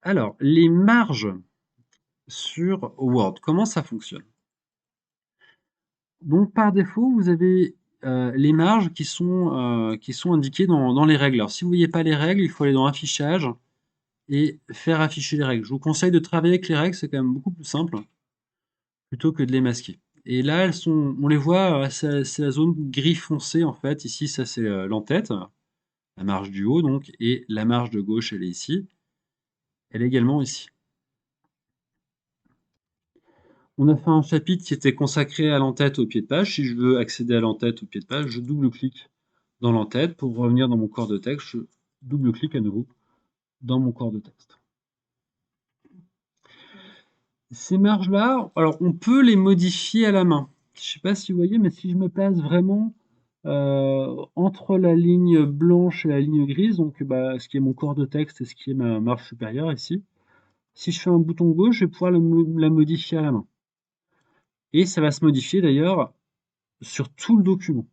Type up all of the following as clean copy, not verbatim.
Alors, les marges sur Word, comment ça fonctionne? Donc, par défaut, vous avez les marges qui sont indiquées dans les règles. Alors, si vous ne voyez pas les règles, il faut aller dans Affichage et faire afficher les règles. Je vous conseille de travailler avec les règles, c'est quand même beaucoup plus simple, plutôt que de les masquer. Et là, on les voit, c'est la zone gris foncé en fait. Ici, ça c'est l'entête, la marge du haut donc, et la marge de gauche, elle est ici. Elle est également ici. On a fait un chapitre qui était consacré à l'entête au pied de page. Si je veux accéder à l'entête au pied de page, je double-clique dans l'entête. Pour revenir dans mon corps de texte, je double-clique à nouveau dans mon corps de texte. Ces marges-là, alors on peut les modifier à la main. Je ne sais pas si vous voyez, mais si je me place vraiment entre la ligne blanche et la ligne grise, donc bah, ce qui est mon corps de texte et ce qui est ma marge supérieure ici, si je fais un bouton gauche, je vais pouvoir la modifier à la main. Et ça va se modifier d'ailleurs sur tout le document.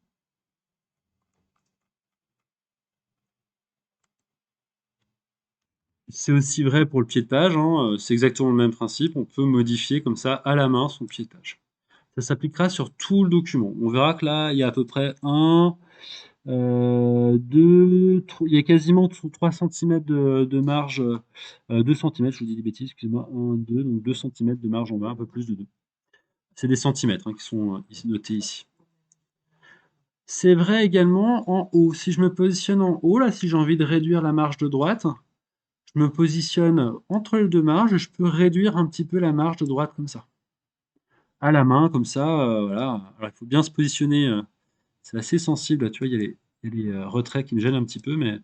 C'est aussi vrai pour le pied de page, hein, c'est exactement le même principe, on peut modifier comme ça à la main son pied de page. Ça s'appliquera sur tout le document. On verra que là, il y a à peu près 1, 2, il y a quasiment 3 cm de marge, 2 cm, je vous dis des bêtises, excusez-moi, 1, 2, donc 2 cm de marge en bas, un peu plus de 2. C'est des centimètres qui sont notés ici. C'est vrai également en haut. Si je me positionne en haut, là, si j'ai envie de réduire la marge de droite, je me positionne entre les deux marges et je peux réduire un petit peu la marge de droite comme ça. À la main, comme ça, voilà. Alors, il faut bien se positionner, c'est assez sensible, tu vois, il y a les retraits qui me gênent un petit peu, mais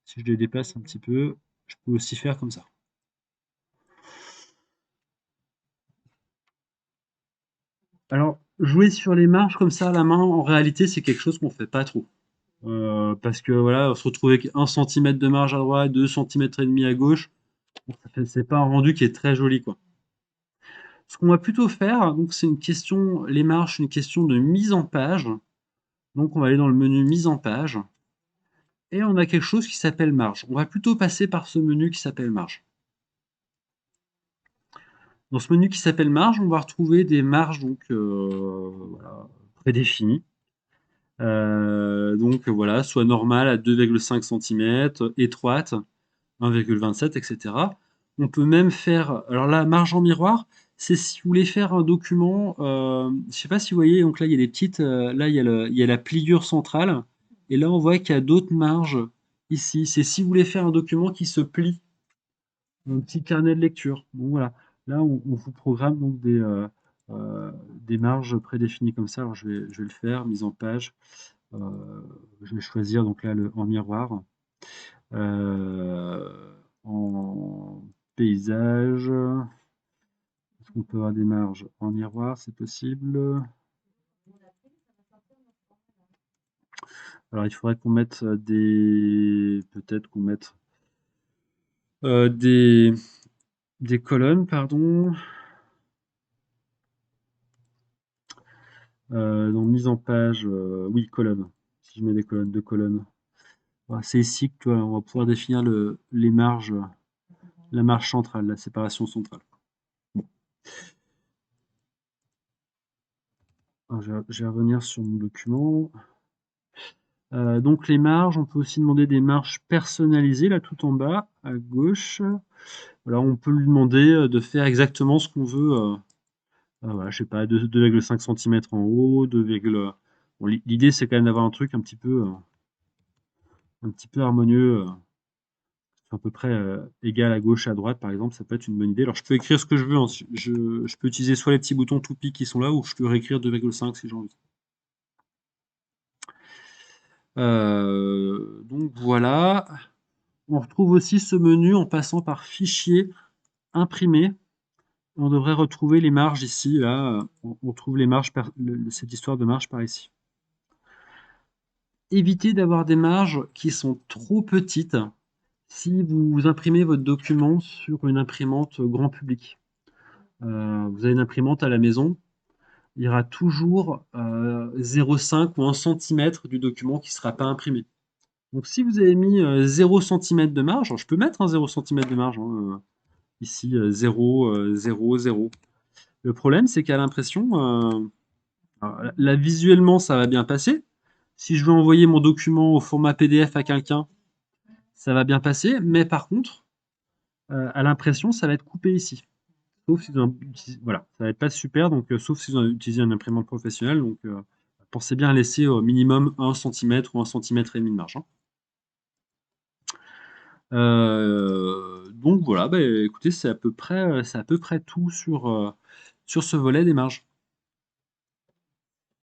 si je les déplace un petit peu, je peux aussi faire comme ça. Alors, jouer sur les marges comme ça à la main, en réalité, c'est quelque chose qu'on fait pas trop. Parce que voilà, se retrouver avec 1 centimètre de marge à droite, 2 centimètres et demi à gauche, c'est pas un rendu qui est très joli, quoi. Ce qu'on va plutôt faire, donc c'est une question, les marges, une question de mise en page. Donc on va aller dans le menu mise en page et on a quelque chose qui s'appelle marge. On va plutôt passer par ce menu qui s'appelle marge. Dans ce menu qui s'appelle marge, on va retrouver des marges donc voilà, prédéfinies. Donc voilà, soit normale à 2,5 cm, étroite 1,27, etc. On peut même faire, alors la marge en miroir, c'est si vous voulez faire un document, je ne sais pas si vous voyez, donc là il y a des petites, là il y a la pliure centrale, et là on voit qu'il y a d'autres marges ici. C'est si vous voulez faire un document qui se plie, un petit carnet de lecture. Donc voilà, là on vous programme donc des marges prédéfinies comme ça. Alors je vais le faire, mise en page. Euh, je vais choisir donc là en miroir. En paysage, est-ce qu'on peut avoir des marges en miroir, c'est possible? Alors il faudrait qu'on mette peut-être qu'on mette euh, des, des colonnes, pardon. Dans mise en page, oui, colonnes. Si je mets des colonnes, deux colonnes. Voilà, c'est ici que on va pouvoir définir les marges, la marge centrale, la séparation centrale. Alors, je vais revenir sur mon document. Donc les marges, on peut aussi demander des marges personnalisées, là tout en bas, à gauche. Alors on peut lui demander de faire exactement ce qu'on veut. Voilà, je sais pas, 2,5 cm en haut, 2, bon, l'idée c'est quand même d'avoir un truc un petit peu harmonieux, à peu près égal à gauche, à droite par exemple, ça peut être une bonne idée. Alors je peux écrire ce que je veux, hein. Je peux utiliser soit les petits boutons toupies qui sont là, ou je peux réécrire 2,5 si j'ai envie. Donc voilà. On retrouve aussi ce menu en passant par Fichier, Imprimer. On devrait retrouver les marges ici. Là, on trouve les marges, cette histoire de marge par ici. Évitez d'avoir des marges qui sont trop petites si vous imprimez votre document sur une imprimante grand public. Vous avez une imprimante à la maison, il y aura toujours 0,5 ou 1 centimètre du document qui ne sera pas imprimé. Donc si vous avez mis 0 cm de marge, alors je peux mettre un 0 cm de marge, hein, Ici, 0, 0, 0. Le problème, c'est qu'à l'impression, alors là, visuellement, ça va bien passer. Si je veux envoyer mon document au format PDF à quelqu'un, ça va bien passer. Mais par contre, à l'impression, ça va être coupé ici. Sauf si voilà, ça va être pas super. Donc, sauf si vous utilisez un imprimante professionnelle. Donc, pensez bien à laisser au minimum 1 centimètre ou 1,5 cm de marge, hein. Donc voilà, bah, écoutez, c'est à peu près tout sur ce volet des marges.